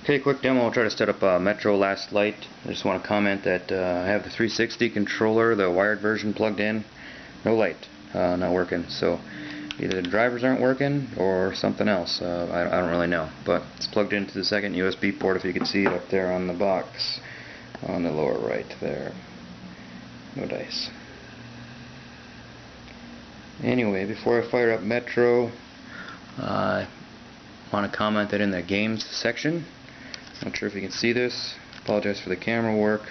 Okay, quick demo. I'll try to set up Metro Last Light. I just want to comment that I have the 360 controller, the wired version, plugged in. No light, not working. So either the drivers aren't working or something else. I don't really know. But it's plugged into the second USB port, if you can see it up there on the box, on the lower right there. No dice. Anyway, before I fire up Metro, I want to comment that in the games section, not sure if you can see this, apologize for the camera work,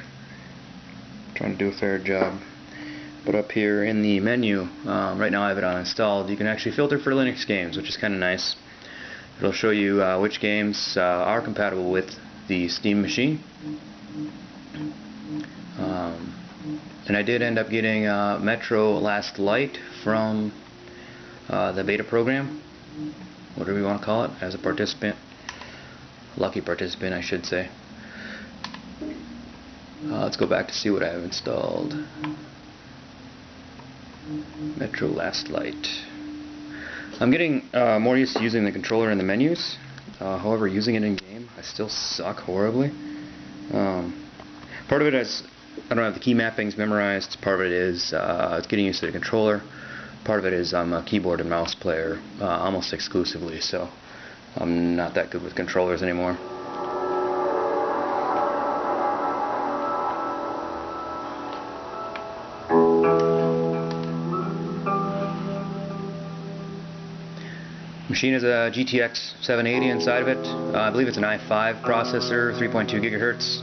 I'm trying to do a fair job, but up here in the menu, right now I have it on installed, you can actually filter for Linux games, which is kind of nice. It'll show you which games are compatible with the Steam machine. And I did end up getting Metro Last Light from the beta program, whatever you want to call it, as a participant. Lucky participant, I should say. Let's go back to see what I have installed. Metro Last Light. I'm getting more used to using the controller in the menus. However, using it in game, I still suck horribly. Part of it is I don't have the key mappings memorized. Part of it is it's getting used to the controller. Part of it is I'm a keyboard and mouse player almost exclusively, so I'm not that good with controllers anymore. Machine has a GTX 780 inside of it. I believe it's an i5 processor, 3.2 gigahertz,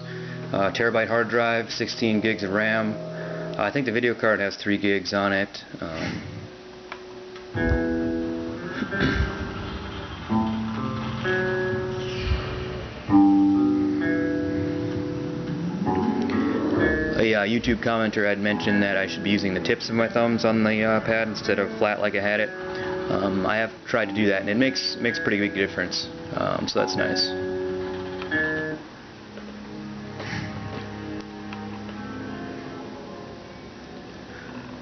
terabyte hard drive, 16 gigs of RAM. I think the video card has 3 gigs on it. A YouTube commenter had mentioned that I should be using the tips of my thumbs on the pad instead of flat like I had it. I have tried to do that, and it makes a pretty big difference, so that's nice.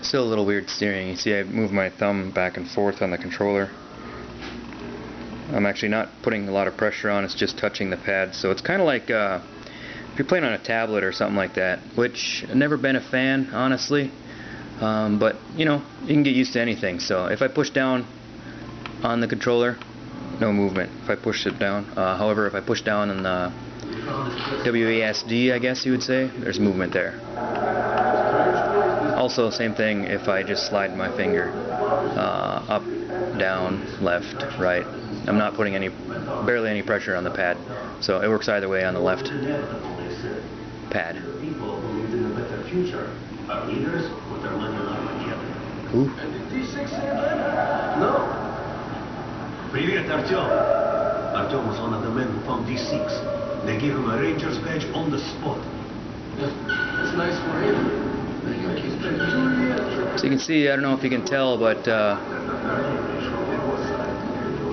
Still a little weird steering. You see I move my thumb back and forth on the controller. I'm actually not putting a lot of pressure on, it's just touching the pad, so it's kind of like if you're playing on a tablet or something like that, which I've never been a fan, honestly, but you know, you can get used to anything. So if I push down on the controller, no movement. If I push it down, however, if I push down on the WASD, I guess you would say, there's movement there. Also, same thing if I just slide my finger up, down, left, right. I'm not putting barely any pressure on the pad, so it works either way on the left pad. Ooh. Привет, Артем. Артем was one of the men who found D6. They gave him a ranger's badge on the spot. That's nice for him. So you can see, I don't know if you can tell, but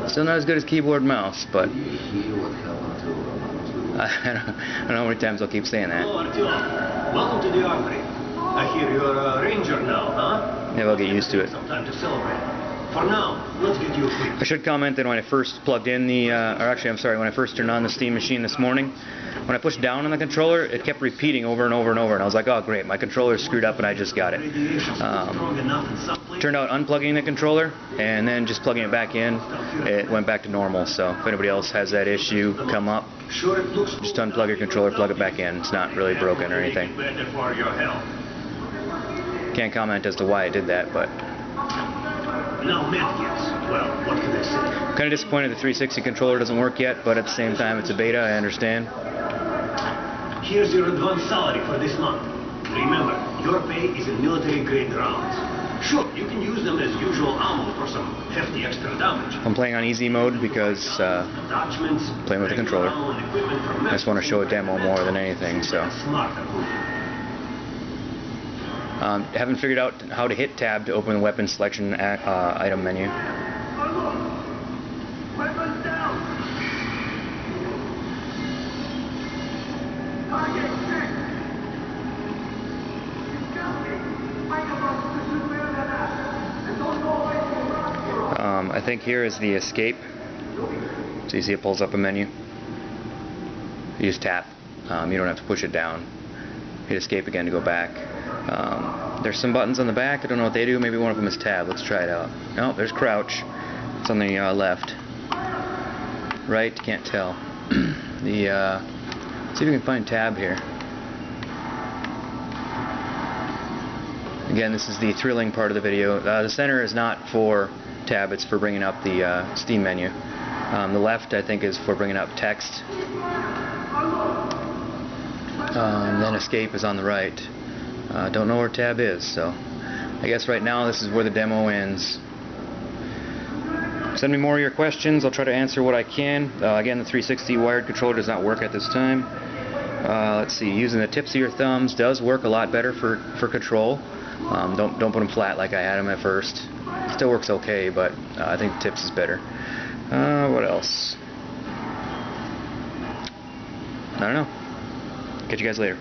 still not as good as keyboard mouse, but I don't know how many times I'll keep saying that. Hello, Artyom. Welcome to the armory. I hear you're a ranger now, huh? Maybe I'll get used to it. Some time to celebrate. For now, let's get you a quick. I should comment that when I first plugged in the, or actually I'm sorry, when I first turned on the Steam machine this morning, when I pushed down on the controller, it kept repeating over and over and over, and I was like, oh great, my controller's screwed up and I just got it. Turned out unplugging the controller and then just plugging it back in, it went back to normal. So if anybody else has that issue come up, just unplug your controller, plug it back in. It's not really broken or anything. Can't comment as to why I did that, but now medkits. Well, what can I say? Kind of disappointed the 360 controller doesn't work yet, but at the same time it's a beta, I understand. Here's your advance salary for this month. Remember, your pay is in military grade rounds. Sure, you can use them as usual ammo for some hefty extra damage. I'm playing on easy mode because playing with the controller. I just want to show a demo more than anything, so. Haven't figured out how to hit tab to open the weapon selection item menu. I think here is the escape. So you see it pulls up a menu. You just tap. You don't have to push it down. Hit escape again to go back. There's some buttons on the back. I don't know what they do. Maybe one of them is tab. Let's try it out. No, there's crouch. It's on the left. Right, can't tell. See if we can find tab here. Again, this is the thrilling part of the video. The center is not for tab, it's for bringing up the Steam menu. The left, I think, is for bringing up text. And then escape is on the right. Don't know where tab is, so I guess right now this is where the demo ends. Send me more of your questions. I'll try to answer what I can. Again, the 360 wired controller does not work at this time. Let's see, using the tips of your thumbs does work a lot better for control. Don't put them flat like I had them at first. Still works okay, but I think the tips is better. What else? I don't know. Catch you guys later.